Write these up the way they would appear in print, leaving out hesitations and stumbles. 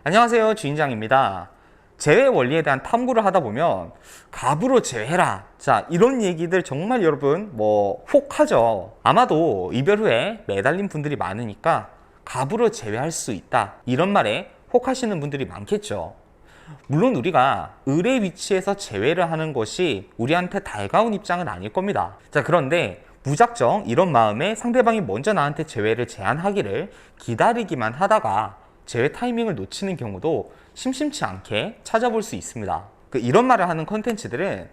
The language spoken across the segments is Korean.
안녕하세요, 주인장입니다. 제외 원리에 대한 탐구를 하다 보면 갑으로 제외해라, 자, 이런 얘기들 정말 여러분 혹하죠. 아마도 이별 후에 매달린 분들이 많으니까 갑으로 제외할 수 있다, 이런 말에 혹하시는 분들이 많겠죠. 물론 우리가 을의 위치에서 제외를 하는 것이 우리한테 달가운 입장은 아닐 겁니다. 자, 그런데 무작정 이런 마음에 상대방이 먼저 나한테 제외를 제안하기를 기다리기만 하다가 제외 타이밍을 놓치는 경우도 심심치 않게 찾아볼 수 있습니다. 이런 말을 하는 컨텐츠들은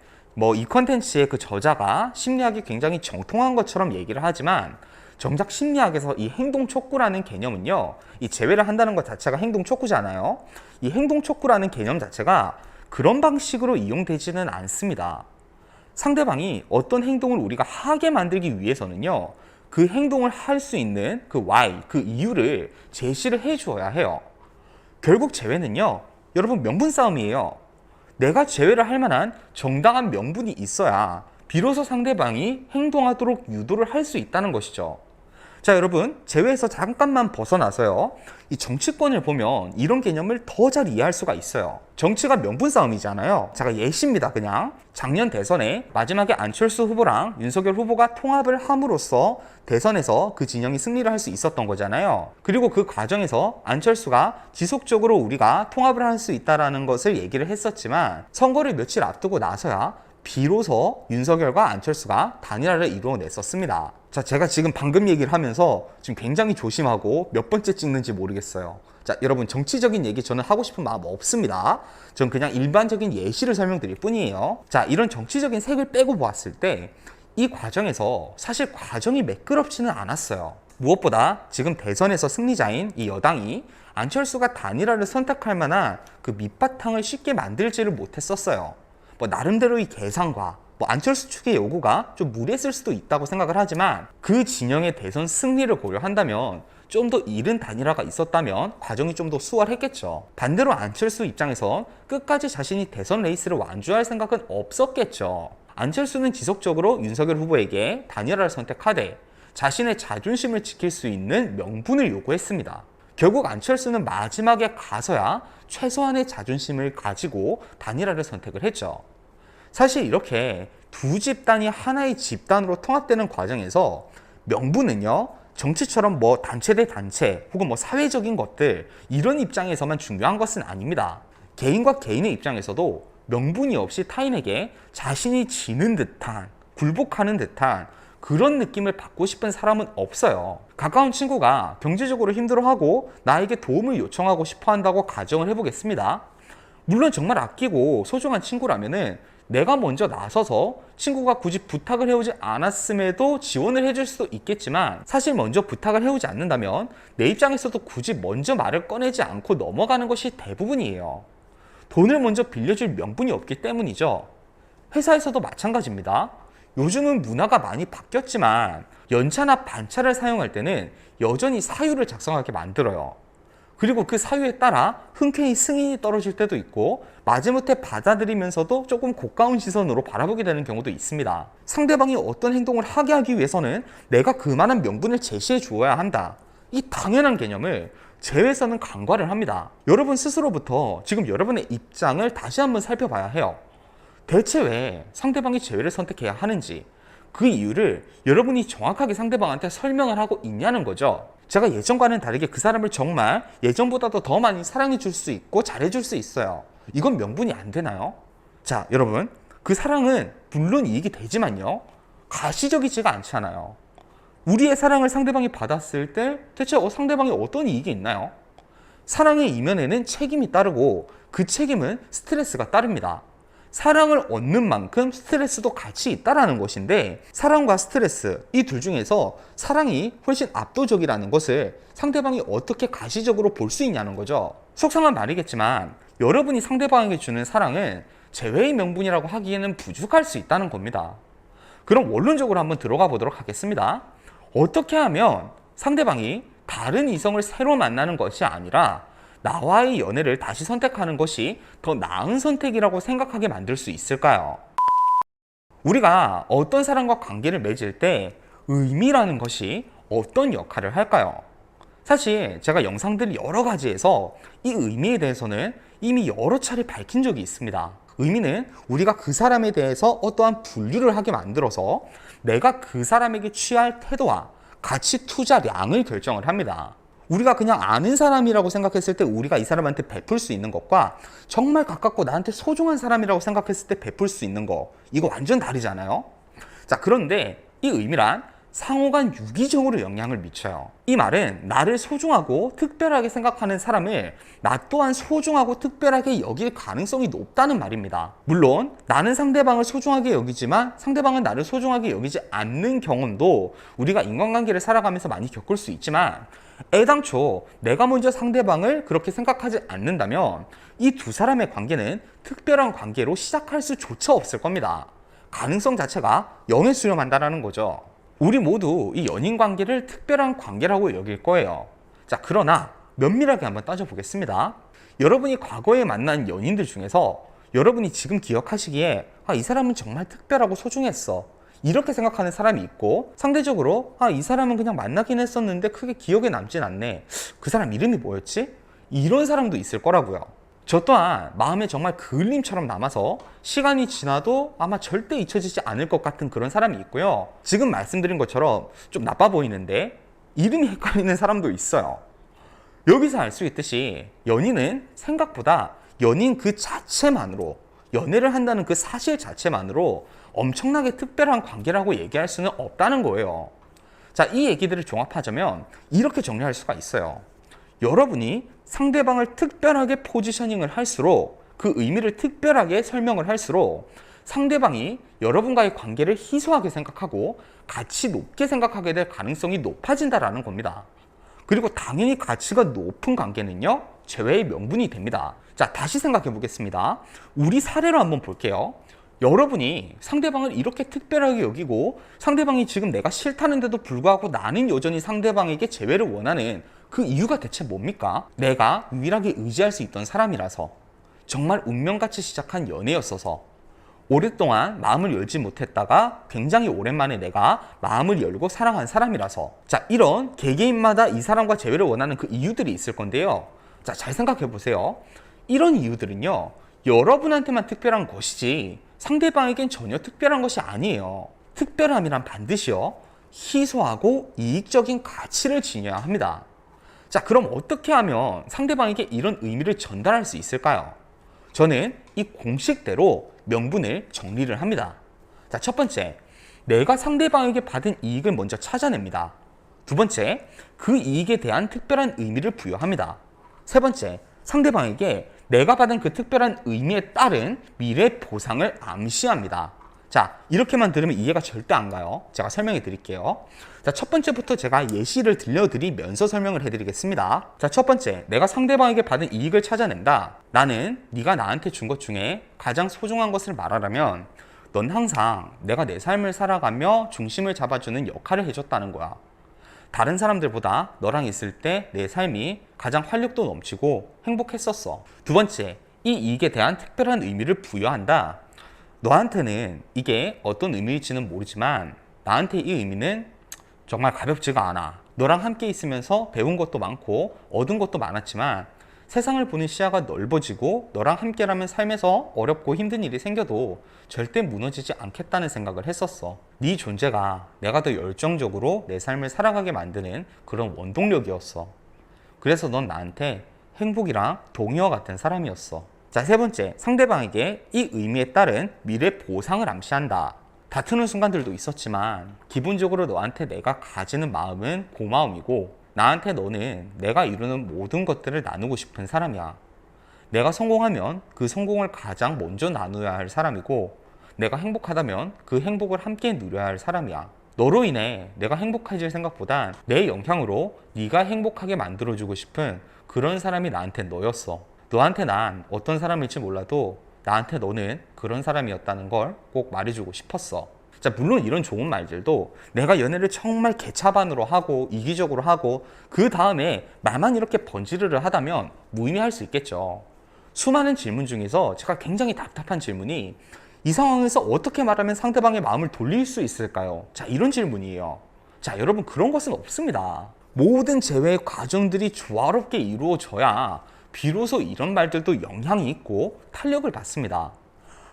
이 컨텐츠의 그 저자가 심리학이 굉장히 정통한 것처럼 얘기를 하지만, 정작 심리학에서 이 행동 촉구라는 개념은요, 이 제외를 한다는 것 자체가 행동 촉구잖아요. 이 행동 촉구라는 개념 자체가 그런 방식으로 이용되지는 않습니다. 상대방이 어떤 행동을 우리가 하게 만들기 위해서는요, 그 행동을 할 수 있는 그 why, 그 이유를 제시를 해 주어야 해요. 결국 제외는요, 여러분 명분 싸움이에요. 내가 제외를 할 만한 정당한 명분이 있어야 비로소 상대방이 행동하도록 유도를 할 수 있다는 것이죠. 자, 여러분, 제외에서 잠깐만 벗어나서요, 이 정치권을 보면 이런 개념을 더 잘 이해할 수가 있어요. 정치가 명분 싸움이잖아요. 제가 예시입니다. 그냥 작년 대선에 마지막에 안철수 후보랑 윤석열 후보가 통합을 함으로써 대선에서 그 진영이 승리를 할 수 있었던 거잖아요. 그리고 그 과정에서 안철수가 지속적으로 우리가 통합을 할 수 있다는 것을 얘기를 했었지만, 선거를 며칠 앞두고 나서야 비로소 윤석열과 안철수가 단일화를 이루어냈었습니다. 자, 제가 지금 방금 얘기를 하면서 지금 굉장히 조심하고 몇 번째 찍는지 모르겠어요. 자, 여러분, 정치적인 얘기 저는 하고 싶은 마음 없습니다. 전 그냥 일반적인 예시를 설명드릴 뿐이에요. 자, 이런 정치적인 색을 빼고 보았을 때 이 과정에서 사실 과정이 매끄럽지는 않았어요. 무엇보다 지금 대선에서 승리자인 이 여당이 안철수가 단일화를 선택할 만한 그 밑바탕을 쉽게 만들지를 못했었어요. 나름대로 이 계산과 안철수 측의 요구가 좀 무리했을 수도 있다고 생각을 하지만, 그 진영의 대선 승리를 고려한다면 좀 더 이른 단일화가 있었다면 과정이 좀 더 수월했겠죠. 반대로 안철수 입장에선 끝까지 자신이 대선 레이스를 완주할 생각은 없었겠죠. 안철수는 지속적으로 윤석열 후보에게 단일화를 선택하되 자신의 자존심을 지킬 수 있는 명분을 요구했습니다. 결국 안철수는 마지막에 가서야 최소한의 자존심을 가지고 단일화를 선택을 했죠. 사실 이렇게 두 집단이 하나의 집단으로 통합되는 과정에서 명분은요, 정치처럼 단체 대 단체 혹은 사회적인 것들, 이런 입장에서만 중요한 것은 아닙니다. 개인과 개인의 입장에서도 명분이 없이 타인에게 자신이 지는 듯한, 굴복하는 듯한 그런 느낌을 받고 싶은 사람은 없어요. 가까운 친구가 경제적으로 힘들어하고 나에게 도움을 요청하고 싶어 한다고 가정을 해보겠습니다. 물론 정말 아끼고 소중한 친구라면은 내가 먼저 나서서 친구가 굳이 부탁을 해오지 않았음에도 지원을 해줄 수도 있겠지만, 사실 먼저 부탁을 해오지 않는다면 내 입장에서도 굳이 먼저 말을 꺼내지 않고 넘어가는 것이 대부분이에요. 돈을 먼저 빌려줄 명분이 없기 때문이죠. 회사에서도 마찬가지입니다. 요즘은 문화가 많이 바뀌었지만 연차나 반차를 사용할 때는 여전히 사유를 작성하게 만들어요. 그리고 그 사유에 따라 흔쾌히 승인이 떨어질 때도 있고, 마지못해 받아들이면서도 조금 고가운 시선으로 바라보게 되는 경우도 있습니다. 상대방이 어떤 행동을 하게 하기 위해서는 내가 그만한 명분을 제시해 주어야 한다, 이 당연한 개념을 제외에서는 간과를 합니다. 여러분 스스로부터 지금 여러분의 입장을 다시 한번 살펴봐야 해요. 대체 왜 상대방이 제외를 선택해야 하는지, 그 이유를 여러분이 정확하게 상대방한테 설명을 하고 있냐는 거죠. 제가 예전과는 다르게 그 사람을 정말 예전보다도 더 많이 사랑해 줄 수 있고 잘해 줄 수 있어요. 이건 명분이 안 되나요? 자, 여러분, 그 사랑은 물론 이익이 되지만요, 가시적이지가 않잖아요. 우리의 사랑을 상대방이 받았을 때 대체 상대방이 어떤 이익이 있나요? 사랑의 이면에는 책임이 따르고 그 책임은 스트레스가 따릅니다. 사랑을 얻는 만큼 스트레스도 같이 있다는 것인데, 사랑과 스트레스, 이 둘 중에서 사랑이 훨씬 압도적이라는 것을 상대방이 어떻게 가시적으로 볼 수 있냐는 거죠. 속상한 말이겠지만 여러분이 상대방에게 주는 사랑은 제외의 명분이라고 하기에는 부족할 수 있다는 겁니다. 그럼 원론적으로 한번 들어가 보도록 하겠습니다. 어떻게 하면 상대방이 다른 이성을 새로 만나는 것이 아니라 나와의 연애를 다시 선택하는 것이 더 나은 선택이라고 생각하게 만들 수 있을까요? 우리가 어떤 사람과 관계를 맺을 때 의미라는 것이 어떤 역할을 할까요? 사실 제가 영상들 여러 가지에서 이 의미에 대해서는 이미 여러 차례 밝힌 적이 있습니다. 의미는 우리가 그 사람에 대해서 어떠한 분류를 하게 만들어서 내가 그 사람에게 취할 태도와 가치 투자량을 결정을 합니다. 우리가 그냥 아는 사람이라고 생각했을 때 우리가 이 사람한테 베풀 수 있는 것과 정말 가깝고 나한테 소중한 사람이라고 생각했을 때 베풀 수 있는 거, 이거 완전 다르잖아요. 자, 그런데 이 의미란 상호간 유기적으로 영향을 미쳐요. 이 말은 나를 소중하고 특별하게 생각하는 사람을 나 또한 소중하고 특별하게 여길 가능성이 높다는 말입니다. 물론 나는 상대방을 소중하게 여기지만 상대방은 나를 소중하게 여기지 않는 경험도 우리가 인간관계를 살아가면서 많이 겪을 수 있지만, 애당초 내가 먼저 상대방을 그렇게 생각하지 않는다면 이 두 사람의 관계는 특별한 관계로 시작할 수조차 없을 겁니다. 가능성 자체가 0에 수렴한다는 거죠. 우리 모두 이 연인 관계를 특별한 관계라고 여길 거예요. 자, 그러나 면밀하게 한번 따져보겠습니다. 여러분이 과거에 만난 연인들 중에서 여러분이 지금 기억하시기에 이 사람은 정말 특별하고 소중했어, 이렇게 생각하는 사람이 있고, 상대적으로 이 사람은 그냥 만나긴 했었는데 크게 기억에 남진 않네, 그 사람 이름이 뭐였지? 이런 사람도 있을 거라고요. 저 또한 마음에 정말 그을림처럼 남아서 시간이 지나도 아마 절대 잊혀지지 않을 것 같은 그런 사람이 있고요. 지금 말씀드린 것처럼 좀 나빠 보이는데 이름이 헷갈리는 사람도 있어요. 여기서 알 수 있듯이 연인은 생각보다 연인 그 자체만으로, 연애를 한다는 그 사실 자체만으로 엄청나게 특별한 관계라고 얘기할 수는 없다는 거예요. 자, 이 얘기들을 종합하자면 이렇게 정리할 수가 있어요. 여러분이 상대방을 특별하게 포지셔닝을 할수록, 그 의미를 특별하게 설명을 할수록 상대방이 여러분과의 관계를 희소하게 생각하고 가치 높게 생각하게 될 가능성이 높아진다라는 겁니다. 그리고 당연히 가치가 높은 관계는요, 재회의 명분이 됩니다. 자, 다시 생각해 보겠습니다. 우리 사례로 한번 볼게요. 여러분이 상대방을 이렇게 특별하게 여기고 상대방이 지금 내가 싫다는데도 불구하고 나는 여전히 상대방에게 재회를 원하는 그 이유가 대체 뭡니까? 내가 유일하게 의지할 수 있던 사람이라서, 정말 운명같이 시작한 연애였어서, 오랫동안 마음을 열지 못했다가 굉장히 오랜만에 내가 마음을 열고 사랑한 사람이라서. 자, 이런 개개인마다 이 사람과 재회를 원하는 그 이유들이 있을 건데요. 자, 잘 생각해 보세요. 이런 이유들은요, 여러분한테만 특별한 것이지 상대방에겐 전혀 특별한 것이 아니에요. 특별함이란 반드시요, 희소하고 이익적인 가치를 지녀야 합니다. 자, 그럼 어떻게 하면 상대방에게 이런 의미를 전달할 수 있을까요? 저는 이 공식대로 명분을 정리를 합니다. 자, 첫 번째, 내가 상대방에게 받은 이익을 먼저 찾아냅니다. 두 번째, 그 이익에 대한 특별한 의미를 부여합니다. 세 번째, 상대방에게 내가 받은 그 특별한 의미에 따른 미래 보상을 암시합니다. 자, 이렇게만 들으면 이해가 절대 안 가요. 제가 설명해 드릴게요. 자, 첫 번째부터 제가 예시를 들려드리면서 설명을 해드리겠습니다. 자, 첫 번째, 내가 상대방에게 받은 이익을 찾아낸다. 나는 네가 나한테 준 것 중에 가장 소중한 것을 말하라면 넌 항상 내가 내 삶을 살아가며 중심을 잡아주는 역할을 해줬다는 거야. 다른 사람들보다 너랑 있을 때 내 삶이 가장 활력도 넘치고 행복했었어. 두 번째, 이 이익에 대한 특별한 의미를 부여한다. 너한테는 이게 어떤 의미일지는 모르지만 나한테 이 의미는 정말 가볍지가 않아. 너랑 함께 있으면서 배운 것도 많고 얻은 것도 많았지만 세상을 보는 시야가 넓어지고 너랑 함께라면 삶에서 어렵고 힘든 일이 생겨도 절대 무너지지 않겠다는 생각을 했었어. 네 존재가 내가 더 열정적으로 내 삶을 살아가게 만드는 그런 원동력이었어. 그래서 넌 나한테 행복이랑 동의와 같은 사람이었어. 자, 세 번째, 상대방에게 이 의미에 따른 미래 보상을 암시한다. 다투는 순간들도 있었지만 기본적으로 너한테 내가 가지는 마음은 고마움이고, 나한테 너는 내가 이루는 모든 것들을 나누고 싶은 사람이야. 내가 성공하면 그 성공을 가장 먼저 나누어야 할 사람이고, 내가 행복하다면 그 행복을 함께 누려야 할 사람이야. 너로 인해 내가 행복해질 생각보단 내 영향으로 네가 행복하게 만들어주고 싶은 그런 사람이 나한테 너였어. 너한테 난 어떤 사람일지 몰라도 나한테 너는 그런 사람이었다는 걸 꼭 말해주고 싶었어. 자, 물론 이런 좋은 말들도 내가 연애를 정말 개차반으로 하고 이기적으로 하고 그 다음에 말만 이렇게 번지르르 하다면 무의미할 수 있겠죠. 수많은 질문 중에서 제가 굉장히 답답한 질문이, 이 상황에서 어떻게 말하면 상대방의 마음을 돌릴 수 있을까요? 자, 이런 질문이에요. 자, 여러분, 그런 것은 없습니다. 모든 재회의 과정들이 조화롭게 이루어져야 비로소 이런 말들도 영향이 있고 탄력을 받습니다.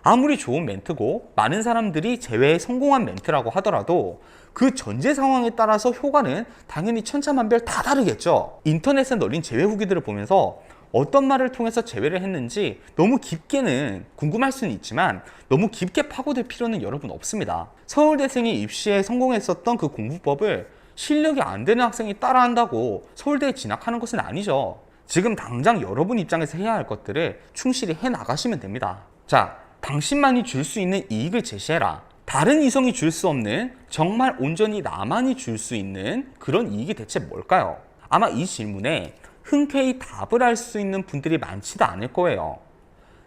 아무리 좋은 멘트고 많은 사람들이 재회에 성공한 멘트라고 하더라도 그 전제 상황에 따라서 효과는 당연히 천차만별 다 다르겠죠. 인터넷에 널린 재회 후기들을 보면서 어떤 말을 통해서 재회를 했는지 너무 깊게는 궁금할 수는 있지만 너무 깊게 파고들 필요는 여러분 없습니다. 서울대생이 입시에 성공했었던 그 공부법을 실력이 안 되는 학생이 따라한다고 서울대에 진학하는 것은 아니죠. 지금 당장 여러분 입장에서 해야 할 것들을 충실히 해 나가시면 됩니다. 자, 당신만이 줄 수 있는 이익을 제시해라. 다른 이성이 줄 수 없는, 정말 온전히 나만이 줄 수 있는 그런 이익이 대체 뭘까요? 아마 이 질문에 흔쾌히 답을 할 수 있는 분들이 많지도 않을 거예요.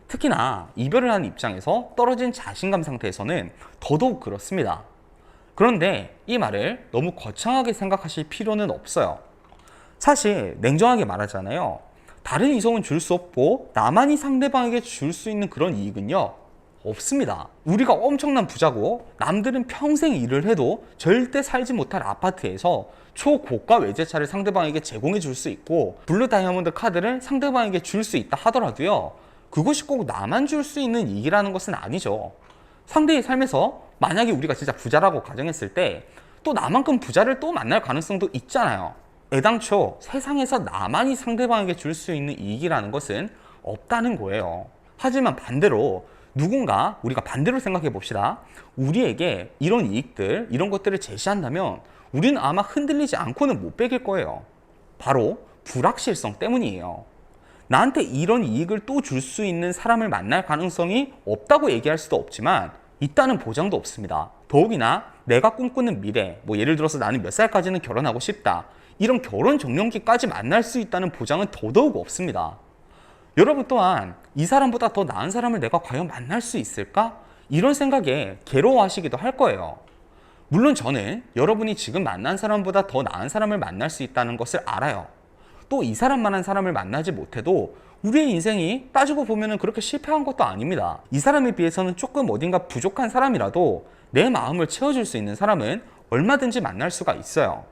특히나 이별을 한 입장에서 떨어진 자신감 상태에서는 더더욱 그렇습니다. 그런데 이 말을 너무 거창하게 생각하실 필요는 없어요. 사실 냉정하게 말하잖아요. 다른 이성은 줄 수 없고 나만이 상대방에게 줄 수 있는 그런 이익은요, 없습니다. 우리가 엄청난 부자고 남들은 평생 일을 해도 절대 살지 못할 아파트에서 초고가 외제차를 상대방에게 제공해 줄 수 있고 블루 다이아몬드 카드를 상대방에게 줄 수 있다 하더라도요, 그것이 꼭 나만 줄 수 있는 이익이라는 것은 아니죠. 상대의 삶에서 만약에 우리가 진짜 부자라고 가정했을 때 또 나만큼 부자를 또 만날 가능성도 있잖아요. 애당초 세상에서 나만이 상대방에게 줄 수 있는 이익이라는 것은 없다는 거예요. 하지만 반대로 누군가, 우리가 반대로 생각해 봅시다. 우리에게 이런 이익들, 이런 것들을 제시한다면 우리는 아마 흔들리지 않고는 못 베길 거예요. 바로 불확실성 때문이에요. 나한테 이런 이익을 또 줄 수 있는 사람을 만날 가능성이 없다고 얘기할 수도 없지만 있다는 보장도 없습니다. 더욱이나 내가 꿈꾸는 미래, 예를 들어서 나는 몇 살까지는 결혼하고 싶다, 이런 결혼 정년기까지 만날 수 있다는 보장은 더더욱 없습니다. 여러분 또한 이 사람보다 더 나은 사람을 내가 과연 만날 수 있을까? 이런 생각에 괴로워하시기도 할 거예요. 물론 저는 여러분이 지금 만난 사람보다 더 나은 사람을 만날 수 있다는 것을 알아요. 또 이 사람만한 사람을 만나지 못해도 우리의 인생이 따지고 보면 그렇게 실패한 것도 아닙니다. 이 사람에 비해서는 조금 어딘가 부족한 사람이라도 내 마음을 채워줄 수 있는 사람은 얼마든지 만날 수가 있어요.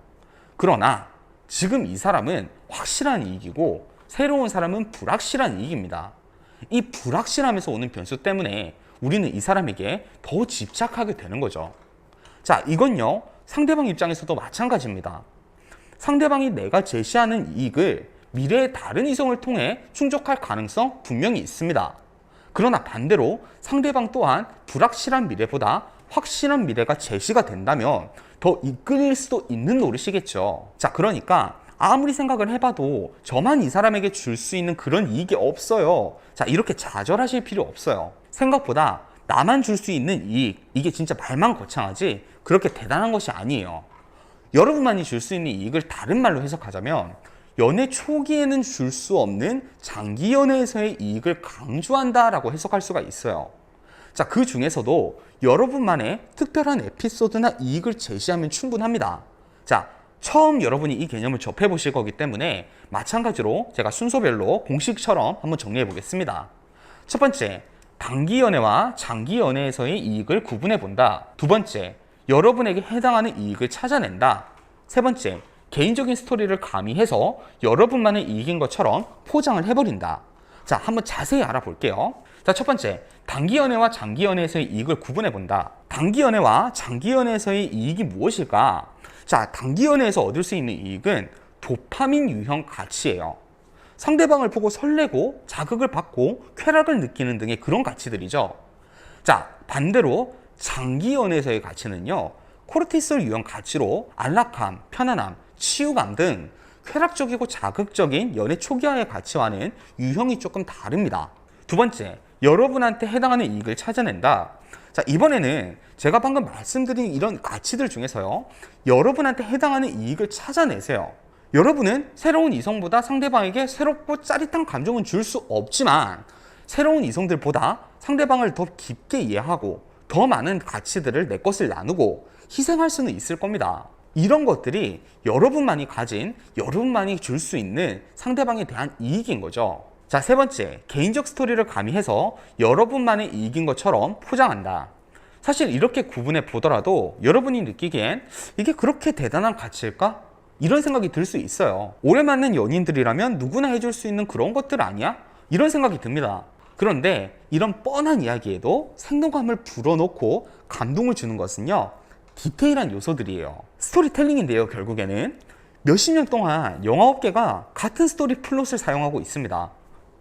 그러나 지금 이 사람은 확실한 이익이고 새로운 사람은 불확실한 이익입니다. 이 불확실함에서 오는 변수 때문에 우리는 이 사람에게 더 집착하게 되는 거죠. 자, 이건요, 상대방 입장에서도 마찬가지입니다. 상대방이 내가 제시하는 이익을 미래의 다른 이성을 통해 충족할 가능성 분명히 있습니다. 그러나 반대로 상대방 또한 불확실한 미래보다 확실한 미래가 제시가 된다면 더 이끌릴 수도 있는 노릇이겠죠. 자, 그러니까 아무리 생각을 해봐도 저만 이 사람에게 줄 수 있는 그런 이익이 없어요. 자, 이렇게 좌절하실 필요 없어요. 생각보다 나만 줄 수 있는 이익, 이게 진짜 말만 거창하지 그렇게 대단한 것이 아니에요. 여러분만이 줄 수 있는 이익을 다른 말로 해석하자면 연애 초기에는 줄 수 없는 장기 연애에서의 이익을 강조한다라고 해석할 수가 있어요. 자, 그 중에서도 여러분만의 특별한 에피소드나 이익을 제시하면 충분합니다. 자, 처음 여러분이 이 개념을 접해 보실 거기 때문에 마찬가지로 제가 순서별로 공식처럼 한번 정리해 보겠습니다. 첫 번째, 단기 연애와 장기 연애에서의 이익을 구분해 본다. 두 번째, 여러분에게 해당하는 이익을 찾아낸다. 세 번째, 개인적인 스토리를 가미해서 여러분만의 이익인 것처럼 포장을 해버린다. 자, 한번 자세히 알아볼게요. 자, 첫 번째, 단기 연애와 장기 연애에서의 이익을 구분해 본다. 단기 연애와 장기 연애에서의 이익이 무엇일까? 자, 단기 연애에서 얻을 수 있는 이익은 도파민 유형 가치예요. 상대방을 보고 설레고 자극을 받고 쾌락을 느끼는 등의 그런 가치들이죠. 자, 반대로 장기 연애에서의 가치는요, 코르티솔 유형 가치로 안락함, 편안함, 치유감 등 쾌락적이고 자극적인 연애 초기화의 가치와는 유형이 조금 다릅니다. 두 번째, 여러분한테 해당하는 이익을 찾아낸다. 자, 이번에는 제가 방금 말씀드린 이런 가치들 중에서요, 여러분한테 해당하는 이익을 찾아내세요. 여러분은 새로운 이성보다 상대방에게 새롭고 짜릿한 감정은 줄 수 없지만 새로운 이성들보다 상대방을 더 깊게 이해하고 더 많은 가치들을 내 것을 나누고 희생할 수는 있을 겁니다. 이런 것들이 여러분만이 가진, 여러분만이 줄 수 있는 상대방에 대한 이익인 거죠. 자, 세 번째, 개인적 스토리를 가미해서 여러분만의 이익인 것처럼 포장한다. 사실 이렇게 구분해 보더라도 여러분이 느끼기엔 이게 그렇게 대단한 가치일까? 이런 생각이 들 수 있어요. 오래 만난 연인들이라면 누구나 해줄 수 있는 그런 것들 아니야? 이런 생각이 듭니다. 그런데 이런 뻔한 이야기에도 생동감을 불어넣고 감동을 주는 것은요, 디테일한 요소들이에요. 스토리텔링인데요, 결국에는 몇십 년 동안 영화업계가 같은 스토리 플롯을 사용하고 있습니다.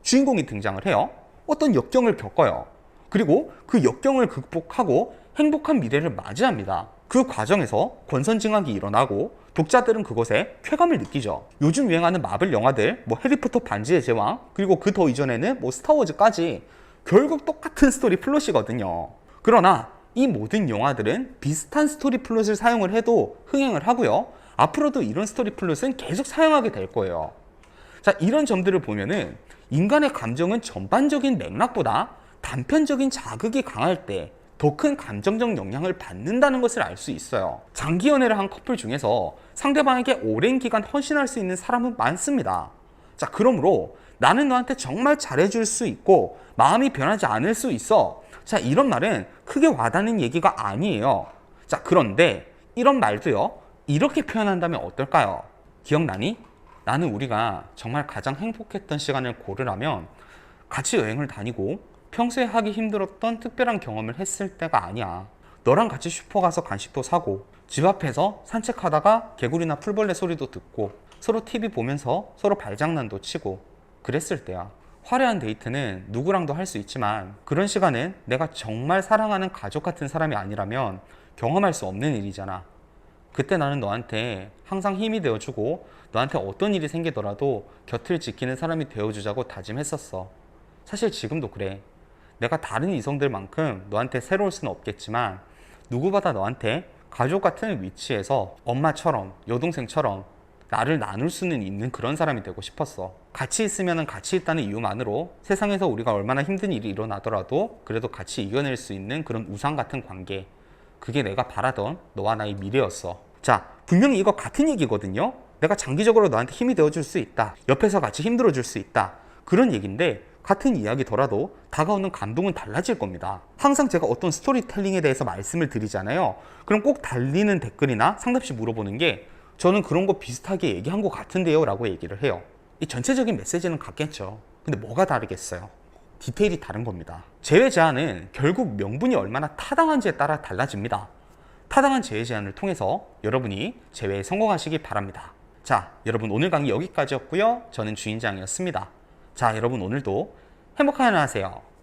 주인공이 등장을 해요. 어떤 역경을 겪어요. 그리고 그 역경을 극복하고 행복한 미래를 맞이합니다. 그 과정에서 권선징악이 일어나고 독자들은 그것에 쾌감을 느끼죠. 요즘 유행하는 마블 영화들, 뭐 해리포터 반지의 제왕, 그리고 그 더 이전에는 뭐 스타워즈까지 결국 똑같은 스토리 플롯이거든요. 그러나 이 모든 영화들은 비슷한 스토리 플롯을 사용을 해도 흥행을 하고요. 앞으로도 이런 스토리 플롯은 계속 사용하게 될 거예요. 자, 이런 점들을 보면은 인간의 감정은 전반적인 맥락보다 단편적인 자극이 강할 때 더 큰 감정적 영향을 받는다는 것을 알 수 있어요. 장기 연애를 한 커플 중에서 상대방에게 오랜 기간 헌신할 수 있는 사람은 많습니다. 자, 그러므로 나는 너한테 정말 잘해줄 수 있고 마음이 변하지 않을 수 있어. 자, 이런 말은 크게 와닿는 얘기가 아니에요. 자, 그런데 이런 말도요, 이렇게 표현한다면 어떨까요? 기억나니? 나는 우리가 정말 가장 행복했던 시간을 고르라면 같이 여행을 다니고 평소에 하기 힘들었던 특별한 경험을 했을 때가 아니야. 너랑 같이 슈퍼 가서 간식도 사고 집 앞에서 산책하다가 개구리나 풀벌레 소리도 듣고 서로 TV 보면서 서로 발장난도 치고 그랬을 때야. 화려한 데이트는 누구랑도 할 수 있지만 그런 시간은 내가 정말 사랑하는 가족 같은 사람이 아니라면 경험할 수 없는 일이잖아. 그때 나는 너한테 항상 힘이 되어주고 너한테 어떤 일이 생기더라도 곁을 지키는 사람이 되어주자고 다짐했었어. 사실 지금도 그래. 내가 다른 이성들만큼 너한테 새로울 수는 없겠지만 누구보다 너한테 가족 같은 위치에서 엄마처럼 여동생처럼 나를 나눌 수는 있는 그런 사람이 되고 싶었어. 같이 있으면 같이 있다는 이유만으로 세상에서 우리가 얼마나 힘든 일이 일어나더라도 그래도 같이 이겨낼 수 있는 그런 우상 같은 관계, 그게 내가 바라던 너와 나의 미래였어. 자, 분명히 이거 같은 얘기거든요. 내가 장기적으로 너한테 힘이 되어줄 수 있다, 옆에서 같이 힘들어줄 수 있다, 그런 얘기인데 같은 이야기더라도 다가오는 감동은 달라질 겁니다. 항상 제가 어떤 스토리텔링에 대해서 말씀을 드리잖아요. 그럼 꼭 달리는 댓글이나 상담시 물어보는 게 저는 그런 거 비슷하게 얘기한 것 같은데요 라고 얘기를 해요. 이 전체적인 메시지는 같겠죠. 근데 뭐가 다르겠어요? 디테일이 다른 겁니다. 제외 제한은 결국 명분이 얼마나 타당한지에 따라 달라집니다. 타당한 제외 제한을 통해서 여러분이 제외에 성공하시기 바랍니다. 자, 여러분 오늘 강의 여기까지였고요. 저는 주인장이었습니다. 자, 여러분 오늘도 행복한 하루 하세요.